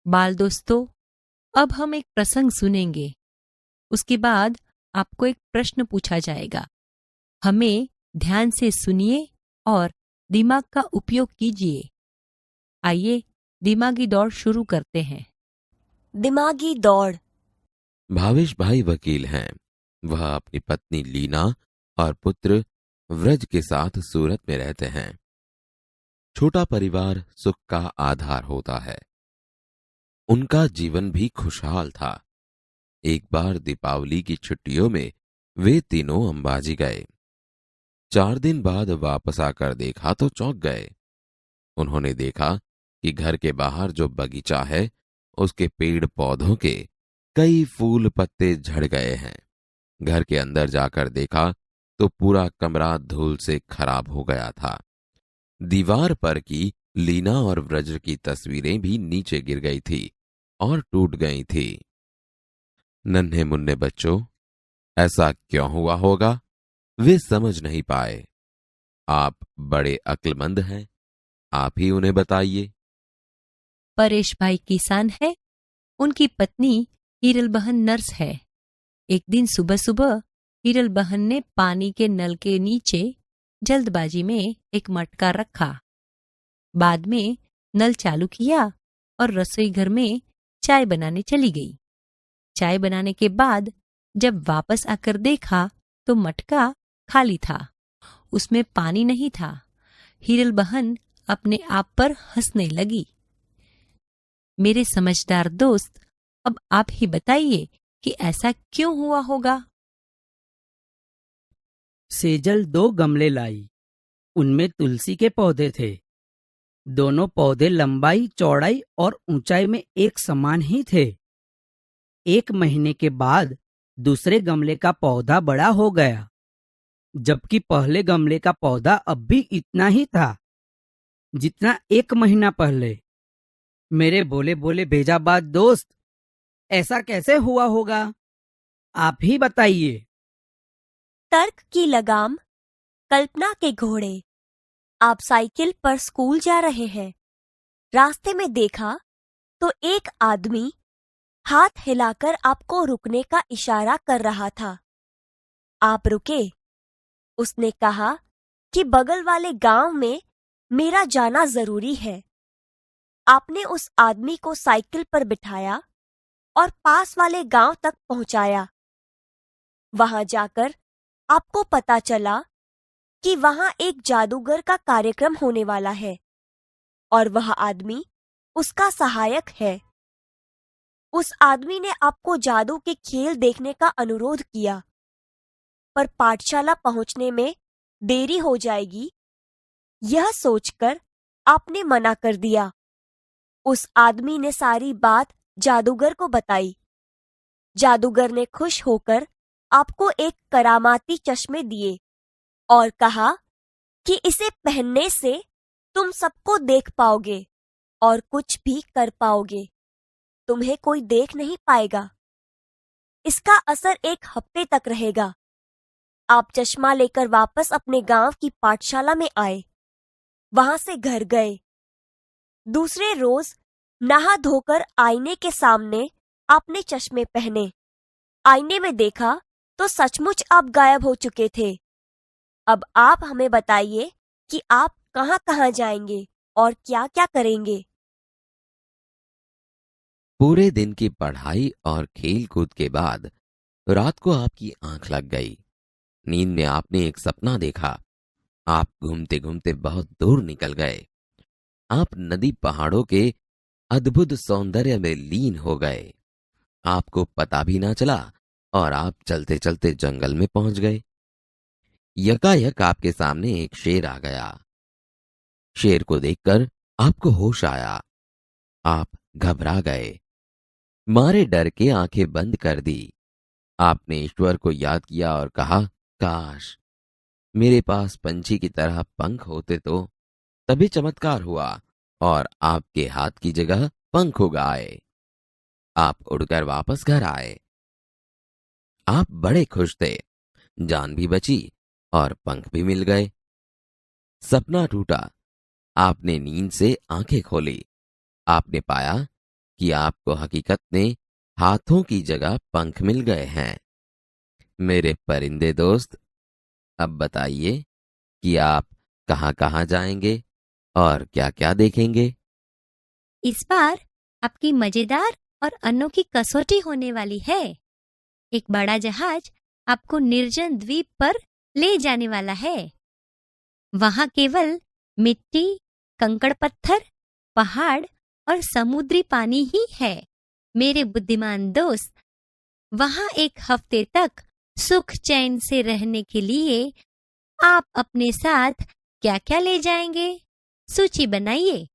बाल दोस्तों, अब हम एक प्रसंग सुनेंगे। उसके बाद आपको एक प्रश्न पूछा जाएगा। हमें ध्यान से सुनिए और दिमाग का उपयोग कीजिए। आइए दिमागी दौड़ शुरू करते हैं। दिमागी दौड़। भावेश भाई वकील हैं। वह अपनी पत्नी लीना और पुत्र व्रज के साथ सूरत में रहते हैं। छोटा परिवार सुख का आधार होता है। उनका जीवन भी खुशहाल था। एक बार दीपावली की छुट्टियों में वे तीनों अंबाजी गए। 4 दिन बाद वापस आकर देखा तो चौंक गए। उन्होंने देखा कि घर के बाहर जो बगीचा है उसके पेड़ पौधों के कई फूल पत्ते झड़ गए हैं। घर के अंदर जाकर देखा तो पूरा कमरा धूल से खराब हो गया था। दीवार पर की लीना और व्रज की तस्वीरें भी नीचे गिर गई थी और टूट गई थी। नन्हे मुन्ने बच्चों, ऐसा क्यों हुआ होगा? वे समझ नहीं पाए। आप बड़े अक्लमंद हैं, आप ही उन्हें बताइए। परेश भाई किसान है। उनकी पत्नी हीरल बहन नर्स है। एक दिन सुबह सुबह हीरल बहन ने पानी के नल के नीचे जल्दबाजी में एक मटका रखा। बाद में नल चालू किया और रसोई घर में चाय बनाने चली गई। चाय बनाने के बाद जब वापस आकर देखा तो मटका खाली था, उसमें पानी नहीं था। हीरल बहन अपने आप पर हंसने लगी। मेरे समझदार दोस्त, अब आप ही बताइए कि ऐसा क्यों हुआ होगा? सेजल 2 गमले लाई। उनमें तुलसी के पौधे थे। दोनों पौधे लंबाई, चौड़ाई और ऊंचाई में एक समान ही थे। 1 महीने के बाद दूसरे गमले का पौधा बड़ा हो गया, जबकि पहले गमले का पौधा अब भी इतना ही था जितना 1 महीना पहले। मेरे बोले बोले भेजाबाज दोस्त, ऐसा कैसे हुआ होगा? आप ही बताइए। तर्क की लगाम, कल्पना के घोड़े। आप साइकिल पर स्कूल जा रहे हैं। रास्ते में देखा तो एक आदमी हाथ हिलाकर आपको रुकने का इशारा कर रहा था। आप रुके। उसने कहा कि बगल वाले गांव में मेरा जाना जरूरी है। आपने उस आदमी को साइकिल पर बिठाया और पास वाले गांव तक पहुंचाया। वहां जाकर आपको पता चला कि वहां एक जादूगर का कार्यक्रम होने वाला है और वह आदमी उसका सहायक है। उस आदमी ने आपको जादू के खेल देखने का अनुरोध किया, पर पाठशाला पहुंचने में देरी हो जाएगी, यह सोचकर आपने मना कर दिया। उस आदमी ने सारी बात जादूगर को बताई। जादूगर ने खुश होकर आपको एक करामाती चश्मे दिए और कहा कि इसे पहनने से तुम सबको देख पाओगे और कुछ भी कर पाओगे। तुम्हें कोई देख नहीं पाएगा। इसका असर 1 हफ्ते तक रहेगा। आप चश्मा लेकर वापस अपने गांव की पाठशाला में आए। वहां से घर गए। दूसरे रोज नहा धोकर आईने के सामने आपने चश्मे पहने। आईने में देखा तो सचमुच आप गायब हो चुके थे। अब आप हमें बताइए कि आप कहां कहां जाएंगे और क्या क्या करेंगे। पूरे दिन की पढ़ाई और खेल कूद के बाद रात को आपकी आंख लग गई। नींद में आपने एक सपना देखा। आप घूमते घूमते बहुत दूर निकल गए। आप नदी पहाड़ों के अद्भुत सौंदर्य में लीन हो गए। आपको पता भी ना चला और आप चलते चलते जंगल में पहुंच गए। यकायक आपके सामने एक शेर आ गया। शेर को देखकर आपको होश आया। आप घबरा गए। मारे डर के आंखें बंद कर दी। आपने ईश्वर को याद किया और कहा, काश मेरे पास पंछी की तरह पंख होते तो। तभी चमत्कार हुआ और आपके हाथ की जगह पंख उग आए। आप उड़कर वापस घर आए। आप बड़े खुश थे। जान भी बची और पंख भी मिल गए। सपना टूटा। आपने नींद से आंखें खोली। आपने पाया कि आपको हकीकत में हाथों की जगह पंख मिल गए हैं। मेरे परिंदे दोस्त, अब बताइए कि आप कहाँ कहाँ जाएंगे और क्या क्या देखेंगे। इस बार आपकी मजेदार और अनोखी कसौटी होने वाली है। एक बड़ा जहाज आपको निर्जन द्वीप पर ले जाने वाला है। वहां केवल मिट्टी, कंकड़ पत्थर, पहाड़ और समुद्री पानी ही है। मेरे बुद्धिमान दोस्त, वहां एक हफ्ते तक सुख चैन से रहने के लिए आप अपने साथ क्या क्या ले जाएंगे? सूची बनाइए।